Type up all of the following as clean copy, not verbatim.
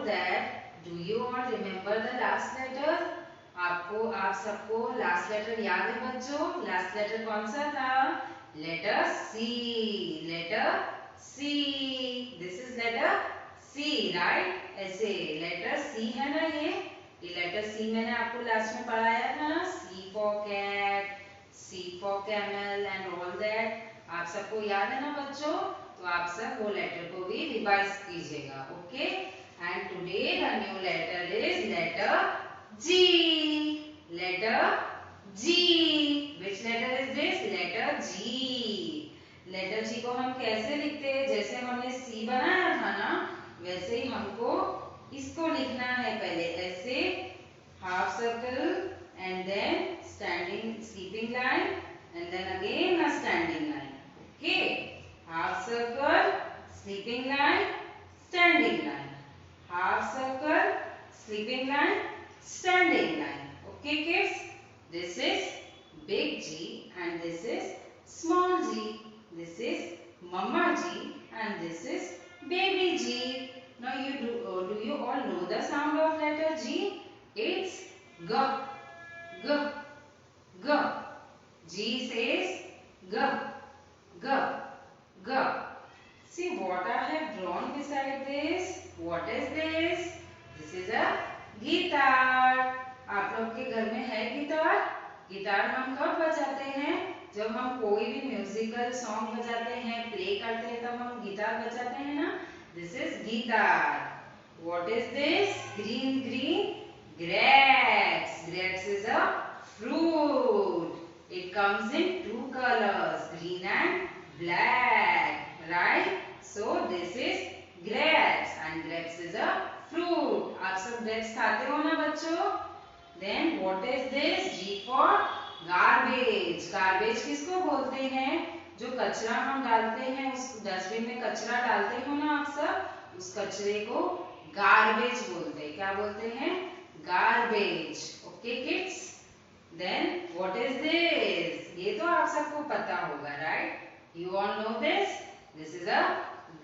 that, do you all remember the last letter? आप सबको last letter याद है बच्चों? लास्ट लेटर कौन सा था? Letter C. Letter C. This is letter C, right? ऐसे लेटर सी है ना ये लेटर सी मैंने आपको लास्ट में पढ़ाया था ना. C for cat, C for camel and all that. आप सबको याद है ना बच्चों? तो आप सब वो लेटर को भी रिवाइज कीजिएगा. Okay. And today the new letter is letter G. Letter G. Which letter is this? Letter G. Letter G को हम कैसे लिखते हैं? जैसे हमने C बनाया था ना, वैसे ही हमको इसको लिखना है. पहले ऐसे half circle and then standing sleeping line and then again a standing line. Okay. Half circle, sleeping line, standing line. Half circle, sleeping line, standing line. Okay kids, this is big G and this is small g. This is mama G and this is baby G. Now do you all know the sound of letter G? It's g, g, g. G says g, g, g. See what I have drawn beside this. What is this? This is a guitar. आप लोग के घर में है guitar? Guitar हम कब बजाते हैं? जब हम कोई भी म्यूजिकल सॉन्ग बजाते हैं, प्ले करते हैं, तब हम गिटार बजाते हैं ना. This is guitar. What is this? Green green grapes. Grapes is a fruit. It comes in two colors, green and black, right? So this is grapes and grapes is a fruit. आप सब grapes खाते हो ना बच्चों? Then what is this? G for garbage. Garbage किसको बोलते हैं? जो कचरा हम डालते हैं, उस डस्टबिन में कचरा डालते हो ना आप सब, उस कचरे को गार्बेज बोलते हैं. क्या बोलते हैं? Garbage. Okay kids. Then what is this? ये तो आप सबको पता होगा, right? You all know this? This is a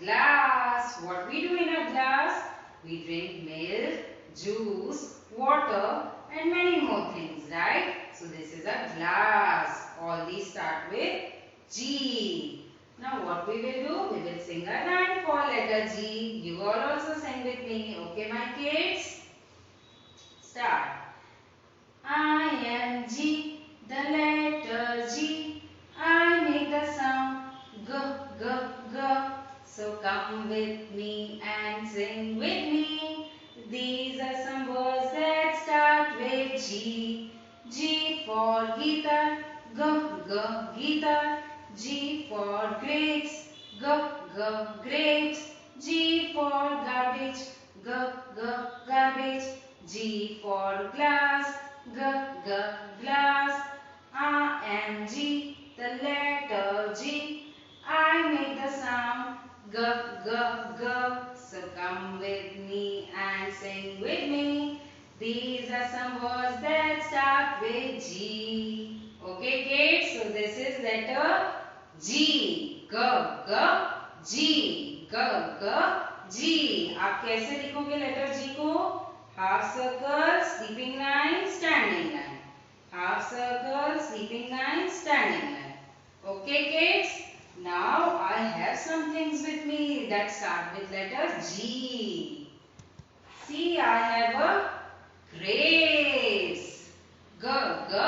glass. What we do in a glass? We drink milk, juice, water and many more things, right? So this is a glass. All these start with G. Now what we will do? We will sing a line for letter G. You all also sing with me. Okay my kids? Start. I am G, the letter G. I make the sound G, G, G. So come with me and sing with me. These are some words that start with G. G for guitar, G, G, guitar. G for grapes, G, G, grapes. G for garbage, G, G, garbage. G for glass, G, G, glass. I am G, the letter G. I make the sound G, G, G. So come with me and sing with me. These are some words that start with G. Okay kids, so this is letter G. G, G, G. G, G, G. आप कैसे लिखोगे letter G को? Half circle, sleeping line, standing line. Half circle, sleeping line, standing line. Okay kids? Now I have some things with me that start with letter G. See, I have a grapes. G, G,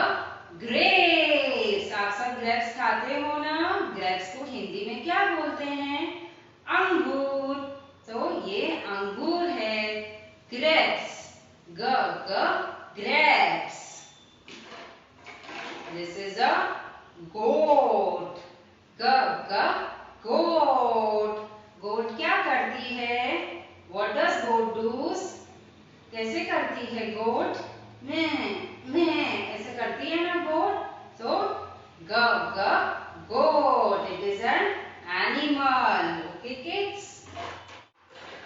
grapes. आप सब grapes खाते हो ना? grapes को हिंदी में क्या बोलते हैं? अंगूर. तो ये अंगूर है. grapes. G, G, grapes. This is a goat. G, G, goat. goat क्या करती है? What does goat do? कैसे करती है goat? मैं ऐसे करती है ना goat? So G, G, goat. It is an animal. Okay kids?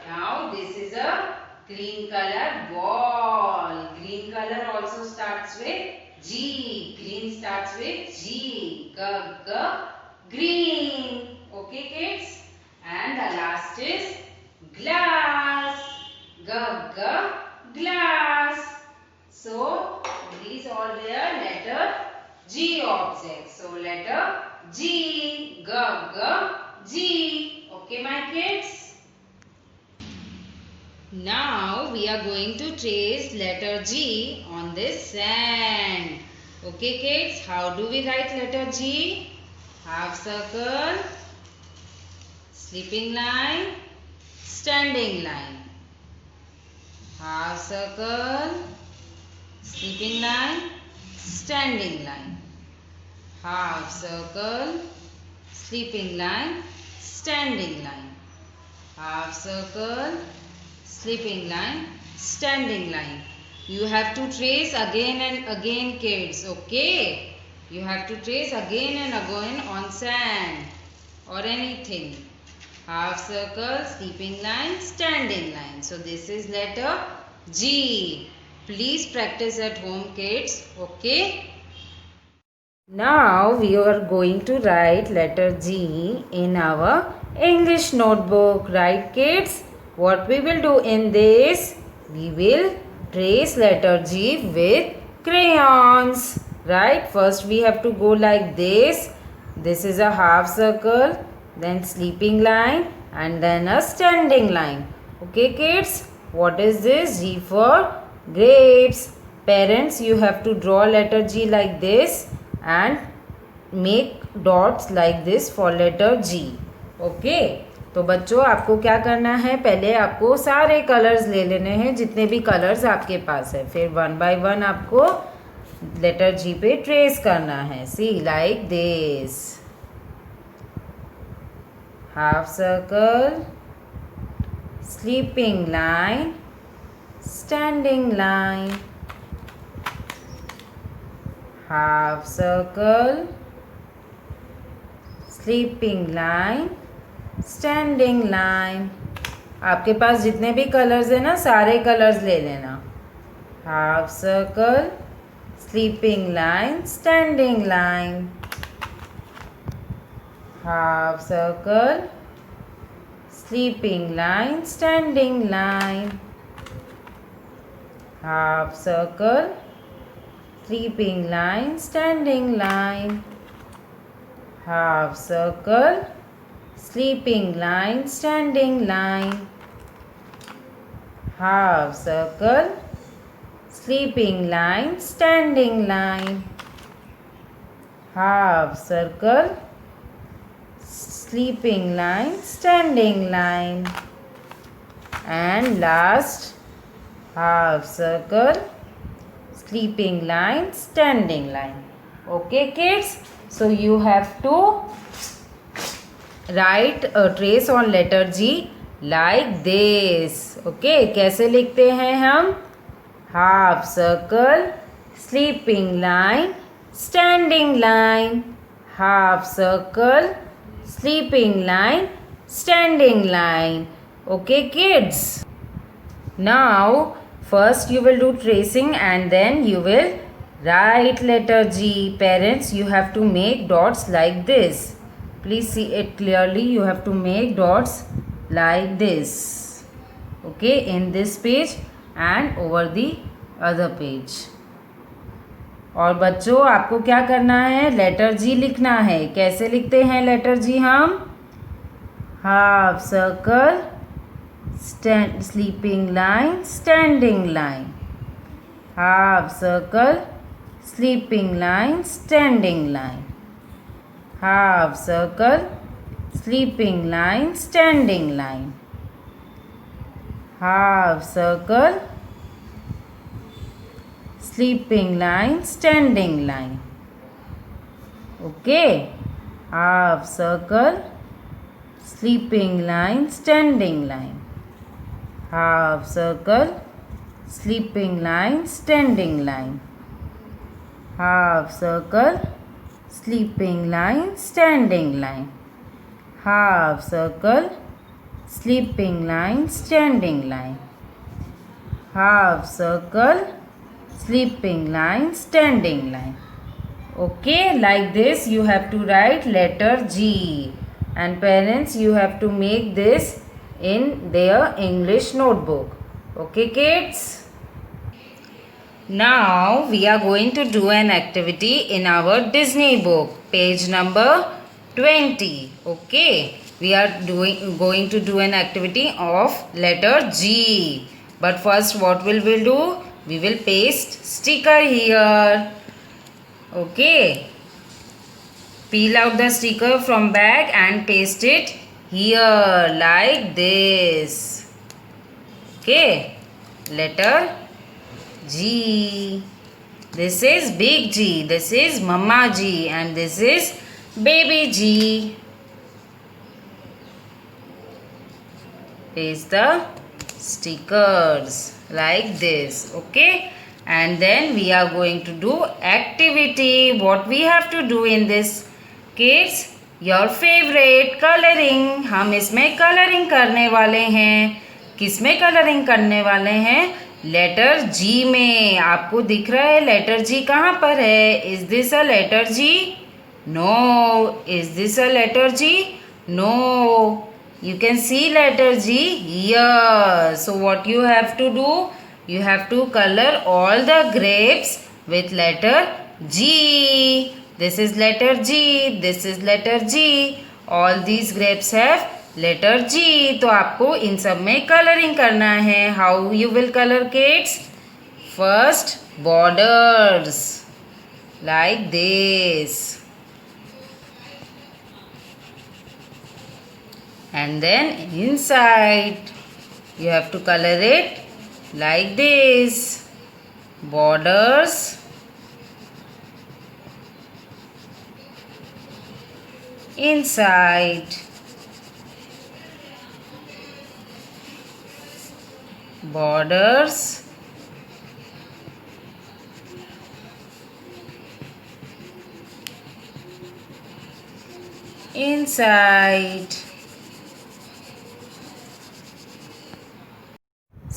Now this is a green color ball. Green color also starts with G. Green starts with G. G, G, green. Okay kids? And the last is glass. glass. So these all were letter G objects. So letter G, G. Okay, my kids. Now we are going to trace letter G on this sand. Okay, kids. How do we write letter G? Half circle, sleeping line, standing line. Half circle, sleeping line, standing line. Half circle, sleeping line, standing line. Half circle, sleeping line, standing line. You have to trace again and again, kids. Okay, you have to trace again and again on sand or anything. Half circle, sleeping line, standing line. So this is letter G. Please practice at home, kids. Okay. Now we are going to write letter G in our English notebook. Right, kids? What we will do in this? We will trace letter G with crayons. Right? First we have to go like this. This is a half circle, then sleeping line, and then a standing line. Okay, kids? What is this? G for grapes. Parents, you have to draw letter G like this and make dots like this for letter G. Okay? तो बच्चों आपको क्या करना है, पहले आपको सारे colours ले लेने हैं जितने भी कलर्स आपके पास है, फिर 1 by 1 आपको लेटर जी पे ट्रेस करना है. See like this. Half circle, sleeping line, standing line. Half circle, sleeping line, standing line. आपके पास जितने भी कलर्स है ना, सारे कलर्स ले लेना. Half circle, sleeping line, standing line. Half circle, sleeping line, standing line. Half circle, sleeping line, standing line. Half circle, sleeping line, standing line. Half circle, sleeping line, standing line. Half circle, sleeping line, standing line. And last, half circle, sleeping line, standing line. Okay, kids? So you have to write a trace on letter G like this. Okay, कैसे लिखते हैं हम? Half circle, sleeping line, standing line. Half circle, sleeping line, standing line. Okay, kids? Now, first you will do tracing and then you will write letter G. Parents, you have to make dots like this. Please see it clearly. You have to make dots like this. Okay, in this page and over the other page. और बच्चों आपको क्या करना है, letter जी लिखना है. कैसे लिखते हैं लेटर जी हम? Half circle, sleeping line, standing line. Half circle, sleeping line, standing line. Half circle, sleeping line, standing line. Half circle, sleeping line, standing line. Okay. Half circle, sleeping line, standing line. Half circle, sleeping line, standing line. Half circle, sleeping line, standing line. Half circle, sleeping line, standing line. Half circle, sleeping line, standing line. Okay, like this you have to write letter G. And parents, you have to make this in their English notebook. Okay, kids? Now we are going to do an activity in our Disney book, page number 20. Okay, we are going to do an activity of letter G. But first what will we do? We will paste sticker here. Okay, peel out the sticker from bag and paste it here like this. Okay, letter G. This is big G. This is Mama G. And this is baby G. Paste the stickers like this. Okay. And then we are going to do activity. What we have to do in this, kids? Your favorite coloring. हम इसमें coloring करने वाले हैं. किसमें coloring करने वाले हैं? Letter जी में. आपको दिख रहा है लेटर जी कहाँ पर है? Is this a letter G? No. Is this a letter G? No. You can see letter G here. So what you have to do? You have to color all the grapes with letter G. This is letter G. This is letter G. All these grapes have letter G. तो आपको इन सब में colouring करना है. How you will colour kids? First borders like this and then inside you have to color it like this. Borders inside, borders inside.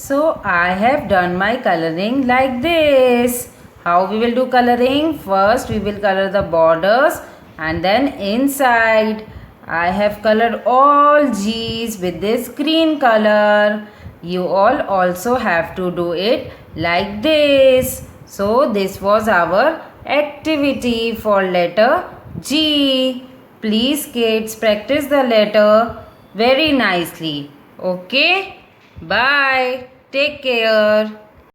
So I have done my coloring like this. How we will do coloring? First we will color the borders and then inside I have colored all G's with this green color. You all also have to do it like this. So this was our activity for letter G. Please kids practice the letter very nicely. Okay? Bye. Take care.